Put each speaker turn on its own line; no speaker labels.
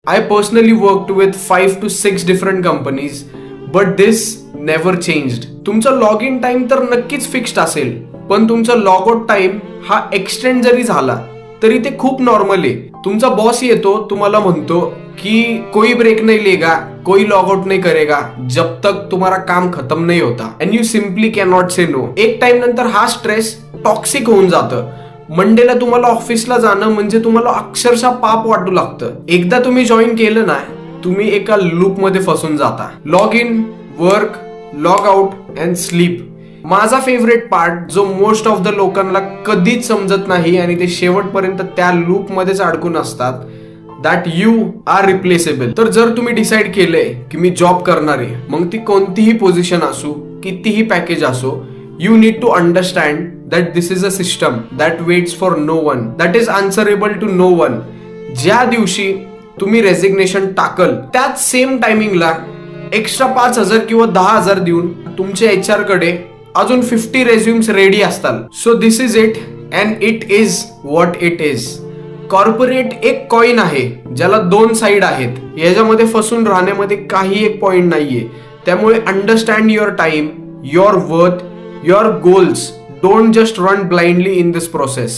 I personally worked with 5 to 6 different companies, but this never changed. तुमचा log in time तर नक्कीच fixed असेल, पण तुमचा लॉग आउट टाइम हा एक्सटेंड जरी झाला तरी ते खूप नॉर्मल आहे. तुमचा बॉस येतो, तुम्हाला म्हणतो कि कोई ब्रेक नहीं लेगा, कोई लॉग आउट नहीं करेगा जब तक तुम्हारा काम खत्म नहीं होता, and you simply can not say no. एक टाइम नंतर हा स्ट्रेस टॉक्सिक होऊन जातं. मंडेला तुम्हाला ऑफिसला जाणं म्हणजे तुम्हाला अक्षरशः पाप वाटू लागतं. एकदा तुम्ही जॉईन केलं ना, तुम्ही एका लूप मध्ये फसून जाता. Log in, work, log out and sleep. माझा फेवरेट पार्ट जो मोस्ट ऑफ द लोकांना कधीच समजत नाही आणि ते शेवटपर्यंत त्या लूप मध्येच अडकून असतात, दॅट यू आर रिप्लेसेबल. तर जर तुम्ही डिसाईड केलंय की मी जॉब करणार आहे, मग ती कोणतीही पोझिशन असो, कितीही पॅकेज असो, you need to understand that this is a system that waits for no one, that is answerable to no one. ज्या दिवशी तुम्ही रेझिग्नेशन टाकल त्याच सेम टायमिंगला एक्स्ट्रा 5,000 किंवा 10,000 देऊन तुमच्या HR कडे अजून 50 रेझ्युम्स रेडी असतात. So this is it and it is what it is. Corporate एक कॉइन आहे ज्याला 2 साइड आहेत. याच्यामध्ये फसून राहण्यामध्ये काही एक पॉइंट नाहीये. त्यामुळे understand your time, your worth, your goals. Don't just run blindly in this process.